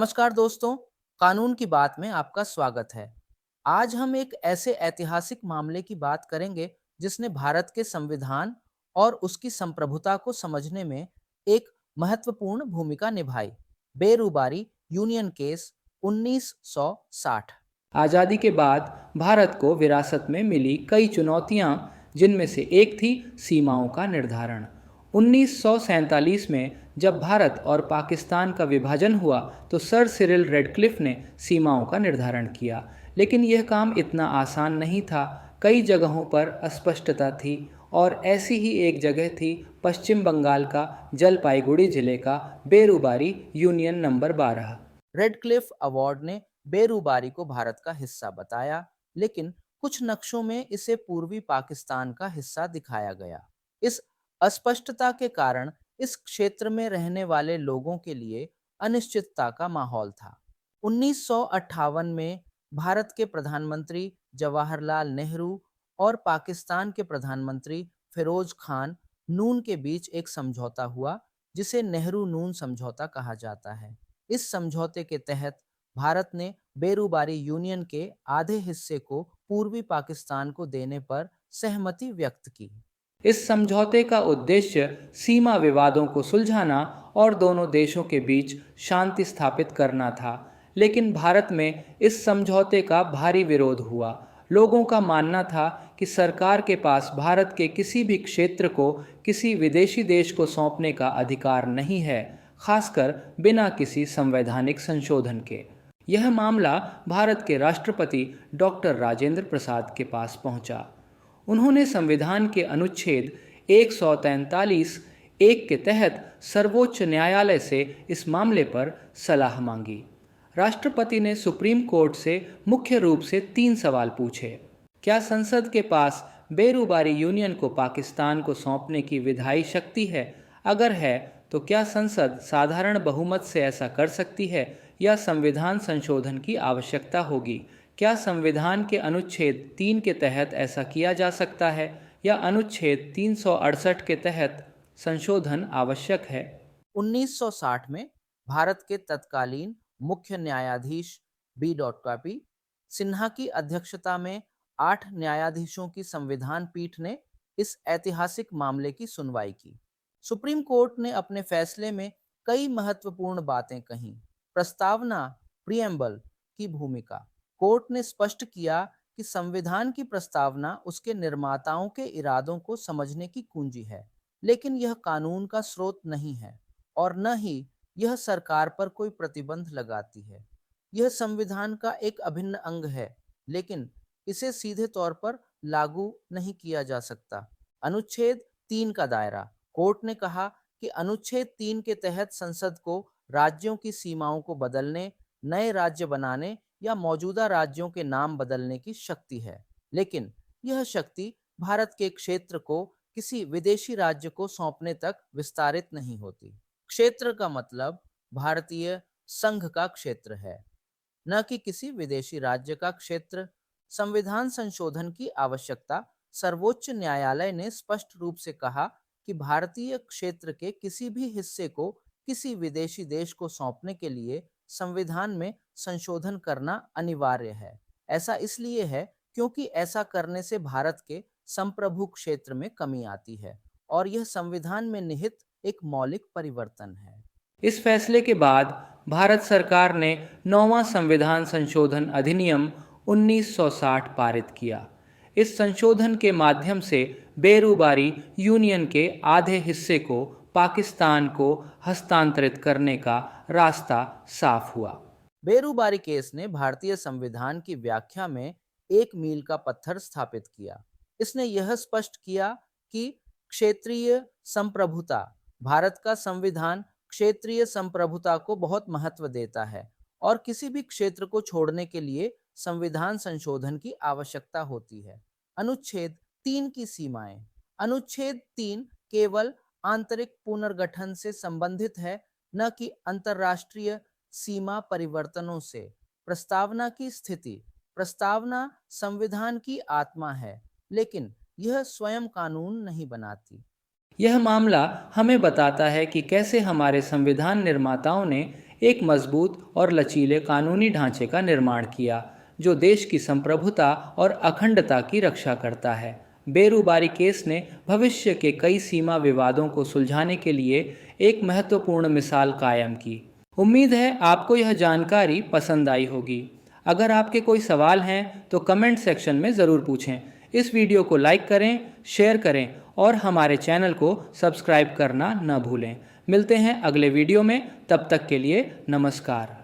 नमस्कार दोस्तों, कानून की बात में आपका स्वागत है। आज हम एक ऐसे ऐतिहासिक मामले की बात करेंगे जिसने भारत के संविधान और उसकी संप्रभुता को समझने में एक महत्वपूर्ण भूमिका निभाई। Berubari union case 1960। आज़ादी के बाद भारत को विरासत में मिली कई चुनौतियां, जिनमें से एक थी सीमाओं का निर्धारण। 1947 में जब भारत और पाकिस्तान का विभाजन हुआ तो सर सिरिल रेडक्लिफ ने सीमाओं का निर्धारण किया, लेकिन यह काम इतना आसान नहीं था। कई जगहों पर अस्पष्टता थी और ऐसी ही एक जगह थी पश्चिम बंगाल का जलपाईगुड़ी जिले का Berubari union number 12। Radcliffe award ने बेरूबारी को भारत का हिस्सा बताया, लेकिन कुछ नक्शों में इसे पूर्वी पाकिस्तान का हिस्सा दिखाया गया। इस अस्पष्टता के कारण इस क्षेत्र में रहने वाले लोगों के लिए अनिश्चितता का माहौल था। 1958 में भारत के प्रधानमंत्री जवाहरलाल नेहरू और पाकिस्तान के प्रधानमंत्री फिरोज खान नून के बीच एक समझौता हुआ, जिसे नेहरू नून समझौता कहा जाता है। इस समझौते के तहत भारत ने बेरूबारी यूनियन के आधे हिस्से को पूर्वी पाकिस्तान को देने पर सहमति व्यक्त की। इस समझौते का उद्देश्य सीमा विवादों को सुलझाना और दोनों देशों के बीच शांति स्थापित करना था, लेकिन भारत में इस समझौते का भारी विरोध हुआ। लोगों का मानना था कि सरकार के पास भारत के किसी भी क्षेत्र को किसी विदेशी देश को सौंपने का अधिकार नहीं है, खासकर बिना किसी संवैधानिक संशोधन के। यह मामला भारत के राष्ट्रपति डॉक्टर राजेंद्र प्रसाद के पास पहुंचा। उन्होंने संविधान के अनुच्छेद 143 एक के तहत सर्वोच्च न्यायालय से इस मामले पर सलाह मांगी। राष्ट्रपति ने सुप्रीम कोर्ट से मुख्य रूप से 3 सवाल पूछे। क्या संसद के पास बेरूबारी यूनियन को पाकिस्तान को सौंपने की विधायी शक्ति है? अगर है, तो क्या संसद साधारण बहुमत से ऐसा कर सकती है या संविधान संशोधन की आवश्यकता होगी? क्या संविधान के अनुच्छेद 3 के तहत ऐसा किया जा सकता है या अनुच्छेद 368 के तहत संशोधन आवश्यक है? 1960 में भारत के तत्कालीन मुख्य न्यायाधीश बी डॉट सिन्हा की अध्यक्षता में 8 न्यायाधीशों की संविधान पीठ ने इस ऐतिहासिक मामले की सुनवाई की। सुप्रीम कोर्ट ने अपने फैसले में कई महत्वपूर्ण बातें कहीं। प्रस्तावना प्रियम्बल की भूमिका। कोर्ट ने स्पष्ट किया कि संविधान की प्रस्तावना उसके निर्माताओं के इरादों को समझने की कुंजी है, लेकिन यह कानून का स्रोत नहीं है और न ही यह सरकार पर कोई प्रतिबंध लगाती है। यह संविधान का एक अभिन्न अंग है, लेकिन इसे सीधे तौर पर लागू नहीं किया जा सकता। अनुच्छेद 3 का दायरा। कोर्ट ने कहा कि अनुच्छेद 3 के तहत संसद को राज्यों की सीमाओं को बदलने, नए राज्य बनाने या मौजूदा राज्यों के नाम बदलने की शक्ति है, लेकिन यह शक्ति भारत के क्षेत्र को किसी विदेशी राज्य को सौंपने तक विस्तारित नहीं होती। क्षेत्र का मतलब भारतीय संघ का क्षेत्र है, न कि किसी विदेशी राज्य का क्षेत्र। संविधान संशोधन की आवश्यकता। सर्वोच्च न्यायालय ने स्पष्ट रूप से कहा कि भारतीय क्षेत्र के किसी भी हिस्से को किसी विदेशी देश को सौंपने के लिए संविधान में संशोधन करना अनिवार्य है। ऐसा इसलिए है क्योंकि ऐसा करने से भारत के संप्रभु क्षेत्र में कमी आती है और यह संविधान में निहित एक मौलिक परिवर्तन है। इस फैसले के बाद भारत सरकार ने 9वां संविधान संशोधन अधिनियम 1960 पारित किया। इस संशोधन के माध्यम से बेरूबारी यूनियन के आधे हिस्से को पाकिस्तान को हस्तांतरित करने का रास्ता साफ हुआ। बेरूबारी केस ने भारतीय संविधान की व्याख्या में एक मील का पत्थर स्थापित किया। इसने यह स्पष्ट किया कि क्षेत्रीय संप्रभुता। भारत का संविधान क्षेत्रीय संप्रभुता को बहुत महत्व देता है और किसी भी क्षेत्र को छोड़ने के लिए संविधान संशोधन की आवश्यकता होती है। अनुच्छेद 3 की सीमाएं। अनुच्छेद 3 केवल आंतरिक पुनर्गठन से संबंधित है, न कि अंतर्राष्ट्रीय सीमा परिवर्तनों से। प्रस्तावना की स्थिति। प्रस्तावना संविधान की आत्मा है, लेकिन यह स्वयं कानून नहीं बनाती। यह मामला हमें बताता है कि कैसे हमारे संविधान निर्माताओं ने एक मजबूत और लचीले कानूनी ढांचे का निर्माण किया जो देश की संप्रभुता और अखंडता की रक्षा करता है। बेरुबारी केस ने भविष्य के कई सीमा विवादों को सुलझाने के लिए एक महत्वपूर्ण मिसाल कायम की। उम्मीद है आपको यह जानकारी पसंद आई होगी। अगर आपके कोई सवाल हैं तो कमेंट सेक्शन में ज़रूर पूछें। इस वीडियो को लाइक करें, शेयर करें और हमारे चैनल को सब्सक्राइब करना न भूलें। मिलते हैं अगले वीडियो में, तब तक के लिए नमस्कार।